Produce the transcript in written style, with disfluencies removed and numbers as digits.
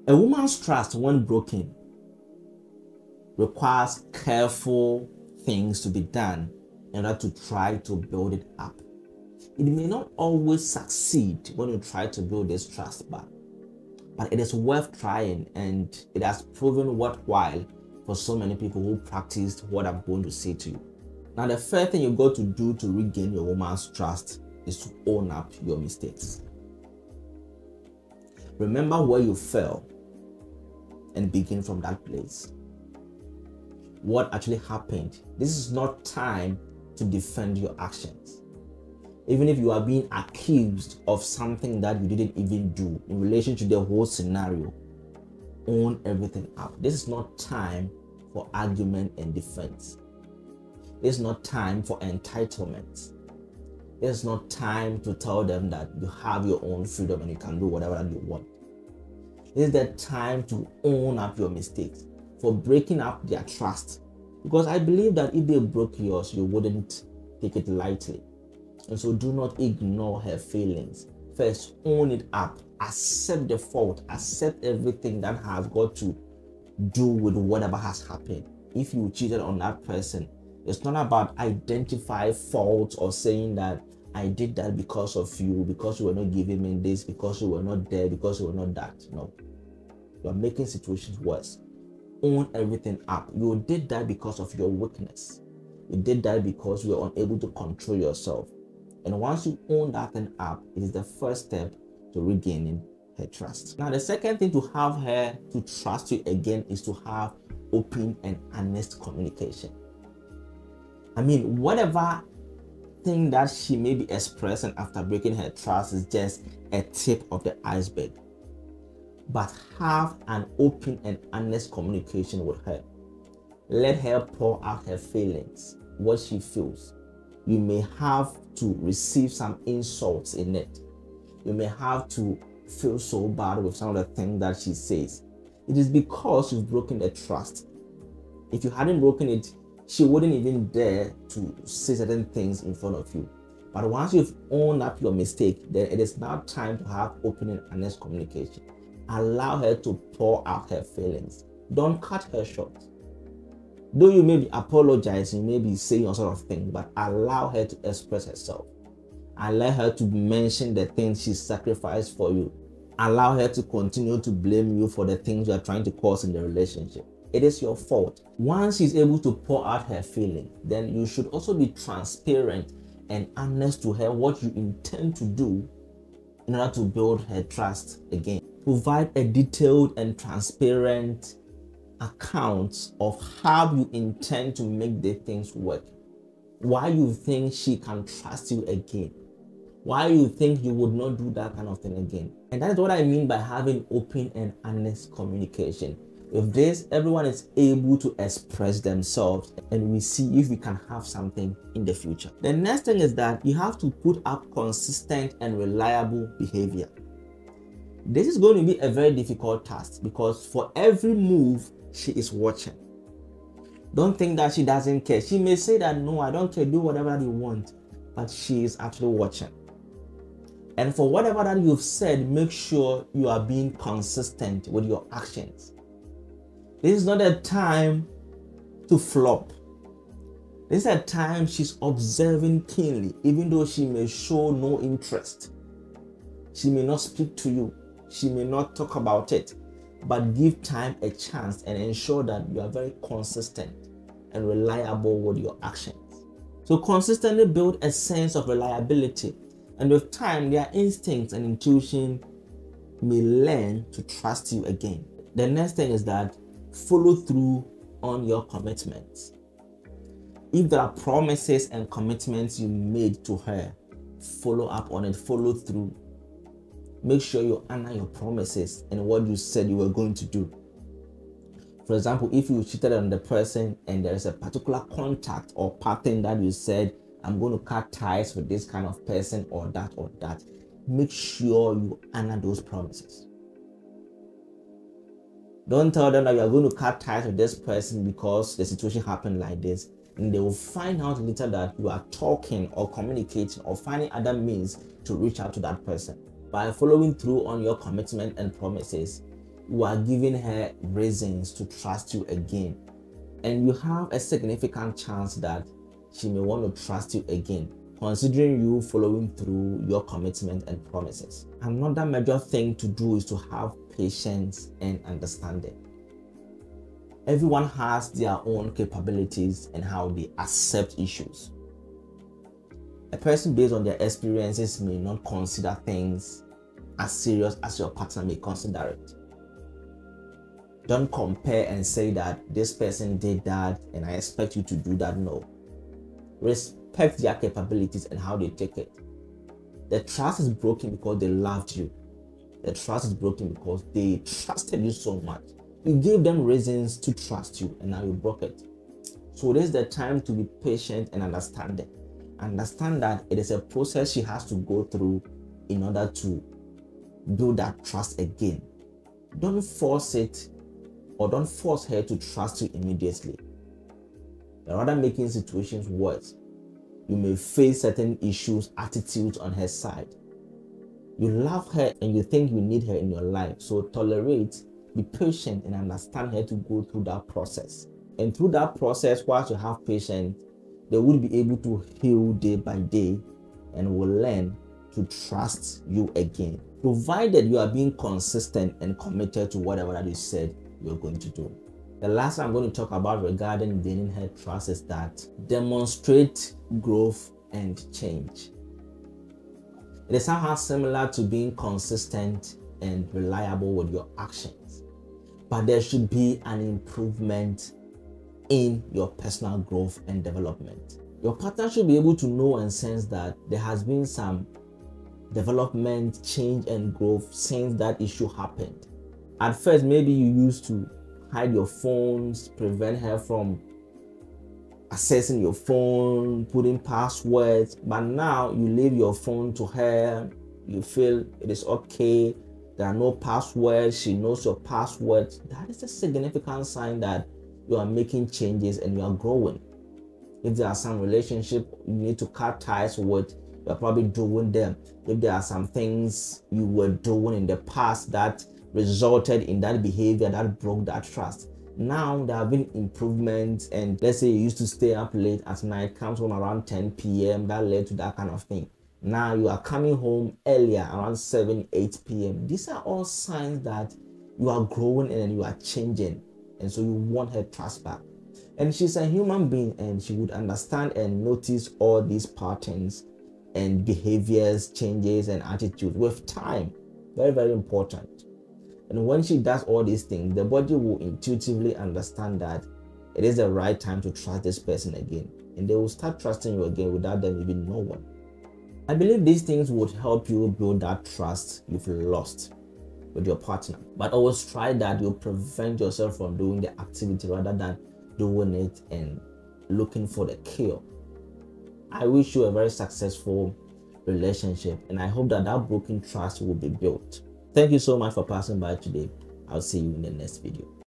A woman's trust, when broken, requires careful things to be done in order to try to build it up. It may not always succeed when you try to build this trust back, but it is worth trying, and it has proven worthwhile for so many people who practiced what I'm going to say to you. Now, the first thing you've got to do to regain your woman's trust is to own up your mistakes. Remember where you fell and begin from that place. What actually happened? This is not time to defend your actions. Even if you are being accused of something that you didn't even do in relation to the whole scenario, own everything up. This is not time for argument and defense. This is not time for entitlement. This is not time to tell them that you have your own freedom and you can do whatever that you want. This is the time to own up your mistakes, for breaking up their trust. Because I believe that if they broke yours, you wouldn't take it lightly. And so do not ignore her feelings. First, own it up. Accept the fault. Accept everything that has got to do with whatever has happened. If you cheated on that person, it's not about identifying faults or saying that I did that because of you, because you were not giving me this, because you were not there, because you were not that. No. You are making situations worse. Own everything up. You did that because of your weakness. You did that because you were unable to control yourself. And once you own that thing up, it is the first step to regaining her trust. Now, the second thing to have her to trust you again is to have open and honest communication. I mean, whatever thing that she may be expressing after breaking her trust is just a tip of the iceberg. But have an open and honest communication with her. Let her pour out her feelings, what she feels. You may have to receive some insults in it. You may have to feel so bad with some of the things that she says. It is because you've broken the trust. If you hadn't broken it, she wouldn't even dare to say certain things in front of you. But once you've owned up your mistake, then it is now time to have open and honest communication. Allow her to pour out her feelings. Don't cut her short. Though you may be apologizing, you may be saying all sort of things, but allow her to express herself. Allow her to mention the things she sacrificed for you. Allow her to continue to blame you for the things you are trying to cause in the relationship. It is your fault. Once she's able to pour out her feeling, then you should also be transparent and honest to her what you intend to do in order to build her trust again. Provide a detailed and transparent account of how you intend to make the things work. Why you think she can trust you again. Why you think you would not do that kind of thing again. And that is what I mean by having open and honest communication. With this, everyone is able to express themselves and we see if we can have something in the future. The next thing is that you have to put up consistent and reliable behavior. This is going to be a very difficult task because for every move, she is watching. Don't think that she doesn't care. She may say that, no, I don't care, do whatever you want, but she is actually watching. And for whatever that you've said, make sure you are being consistent with your actions. This is not a time to flop. This is a time she's observing keenly, even though she may show no interest. She may not speak to you. She may not talk about it, but give time a chance and ensure that you are very consistent and reliable with your actions. So consistently build a sense of reliability, and with time, their instincts and intuition may learn to trust you again. The next thing is that follow through on your commitments. If there are promises and commitments you made to her, follow up on it, follow through. Make sure you honor your promises and what you said you were going to do. For example, if you cheated on the person and there is a particular contact or pattern that you said, I'm going to cut ties with this kind of person or that, make sure you honor those promises. Don't tell them that you are going to cut ties with this person because the situation happened like this, and they will find out later that you are talking or communicating or finding other means to reach out to that person. By following through on your commitment and promises, you are giving her reasons to trust you again, and you have a significant chance that she may want to trust you again, considering you following through your commitment and promises. Another major thing to do is to have patience and understanding. Everyone has their own capabilities and how they accept issues. A person based on their experiences may not consider things as serious as your partner may consider it. Don't compare and say that this person did that and I expect you to do that. No. Respect their capabilities and how they take it. The trust is broken because they loved you. The trust is broken because they trusted you so much. You gave them reasons to trust you and now you broke it. So this is the time to be patient and understanding. Understand that it is a process she has to go through in order to build that trust again. Don't force it, or don't force her to trust you immediately. You're rather making situations worse. You may face certain issues, attitudes on her side. You love her and you think you need her in your life. So tolerate, be patient, and understand her to go through that process. And through that process, whilst you have patience, they will be able to heal day by day and will learn to trust you again, provided you are being consistent and committed to whatever that you said you're going to do. The last thing I'm going to talk about regarding gaining her trust is that demonstrate growth and change. It is somehow similar to being consistent and reliable with your actions, but there should be an improvement in your personal growth and development. Your partner should be able to know and sense that there has been some development, change, and growth since that issue happened. At first, maybe you used to hide your phones, prevent her from accessing your phone, putting passwords, but now you leave your phone to her. You feel it is okay, there are no passwords, she knows your passwords. That is a significant sign that you are making changes and you are growing. If there are some relationship you need to cut ties with, you're probably doing them. If there are some things you were doing in the past that resulted in that behavior that broke that trust, now there have been improvements, and let's say you used to stay up late at night, comes home around 10 p.m. that led to that kind of thing. Now you are coming home earlier, around 7, 8 p.m. These are all signs that you are growing and you are changing, and so you want her trust back. And she's a human being and she would understand and notice all these patterns and behaviors, changes, and attitudes with time. Very, very important. And when she does all these things, the body will intuitively understand that it is the right time to trust this person again. And they will start trusting you again without them even knowing. I believe these things would help you build that trust you've lost with your partner. But always try that you prevent yourself from doing the activity rather than doing it and looking for the cure. I wish you a very successful relationship, and I hope that that broken trust will be built. Thank you so much for passing by today. I'll see you in the next video.